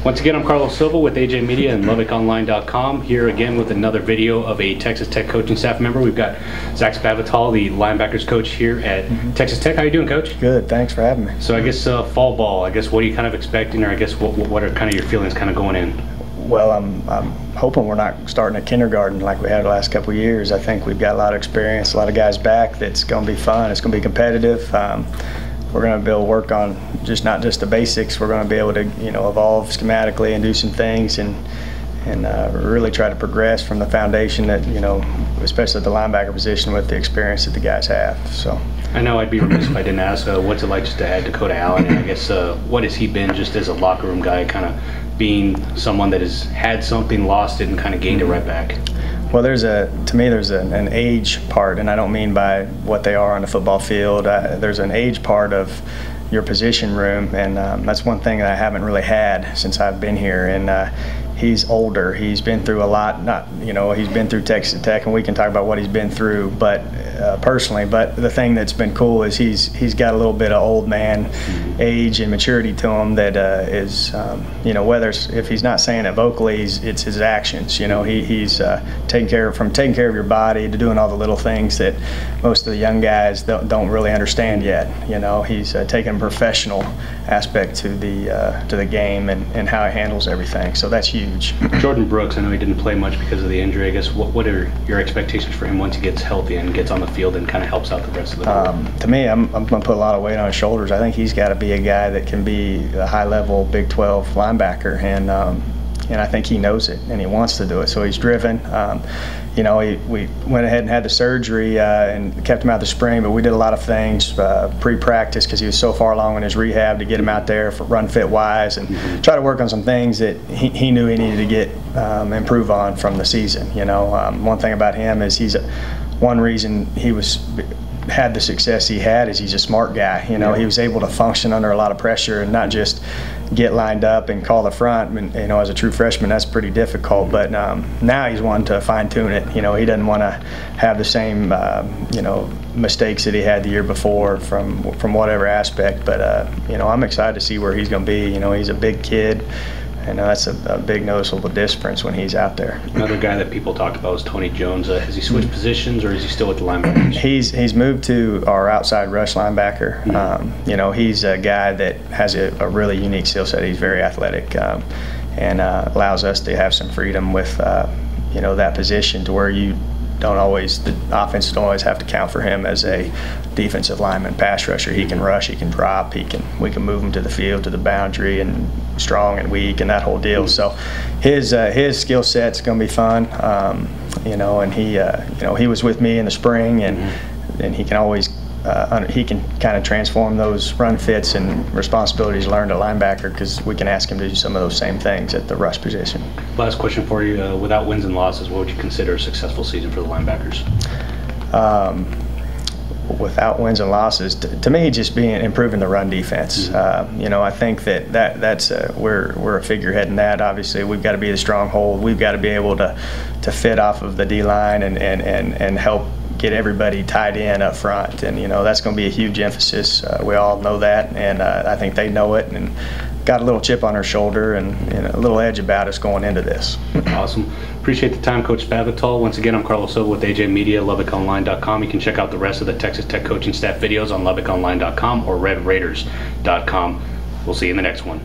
Once again, I'm Carlos Silva with AJ Media and LubbockOnline.com, here again with another video of a Texas Tech coaching staff member. We've got Zac Spavital, the linebackers coach here at Texas Tech. How are you doing, Coach? Good, thanks for having me. So I guess fall ball, what are you kind of expecting, or I guess what are kind of your feelings kind of going in? Well, I'm hoping we're not starting a kindergarten like we had the last couple of years. I think we've got a lot of experience, a lot of guys back. That's going to be fun. It's going to be competitive. We're going to be able to work on not just the basics. We're going to be able to evolve schematically and do some things and really try to progress from the foundation that especially at the linebacker position with the experience that the guys have. So I know I'd be remiss if I didn't ask what's it like just to add Dakota Allen, and I guess what has he been just as a locker room guy, kind of being someone that has had something, lost it, and kind of gained it right back? Well, to me there's an age part, and I don't mean by what they are on the football field. There's an age part of your position room, and that's one thing that I haven't really had since I've been here. And he's older. He's been through a lot. He's been through Texas Tech, and we can talk about what he's been through, but personally. But the thing that's been cool is he's got a little bit of old man age and maturity to him that is whether if he's not saying it vocally, it's his actions. He's taking care of your body to doing all the little things that most of the young guys don't really understand yet. He's taking a professional aspect to the game and how he handles everything. So that's huge. Jordan Brooks, I know he didn't play much because of the injury. I guess what are your expectations for him once he gets healthy and gets on the field and kind of helps out the rest of the group? To me, I'm going to put a lot of weight on his shoulders. I think he's got to be a guy that can be a high-level Big 12 linebacker, and I think he knows it and he wants to do it. So he's driven. We went ahead and had the surgery and kept him out the spring, but we did a lot of things pre-practice because he was so far along in his rehab to get him out there for run fit wise and try to work on some things that he knew he needed to get improve on from the season. One thing about him is one reason he had the success he had is he's a smart guy. He was able to function under a lot of pressure and not just get lined up and call the front. As a true freshman, that's pretty difficult. But now he's wanting to fine tune it. He doesn't want to have the same mistakes that he had the year before from whatever aspect. But I'm excited to see where he's going to be. He's a big kid. And that's a big noticeable difference when he's out there. Another guy that people talked about was Tony Jones. Has he switched positions, or is he still with the linebackers? He's moved to our outside rush linebacker. He's a guy that has a really unique skill set. He's very athletic and allows us to have some freedom with that position to where the offense don't always have to count for him as a defensive lineman, pass rusher. He can rush, he can drop, we can move him to the field, to the boundary, and strong and weak, and that whole deal. So his skill set's going to be fun. And he was with me in the spring, and he can always he can kind of transform those run fits and responsibilities learned at linebacker, because we can ask him to do some of those same things at the rush position. Last question for you. Without wins and losses, what would you consider a successful season for the linebackers? Without wins and losses, to me, just improving the run defense. I think that's we're a figurehead in that. Obviously, we've got to be the stronghold. We've got to be able to fit off of the D line and help get everybody tied in up front. And that's going to be a huge emphasis. We all know that, and I think they know it, and got a little chip on our shoulder and a little edge about us going into this. Awesome. Appreciate the time, Coach Spavital. Once again, I'm Carlos Silva with AJ Media, LubbockOnline.com. You can check out the rest of the Texas Tech coaching staff videos on LubbockOnline.com or RedRaiders.com. We'll see you in the next one.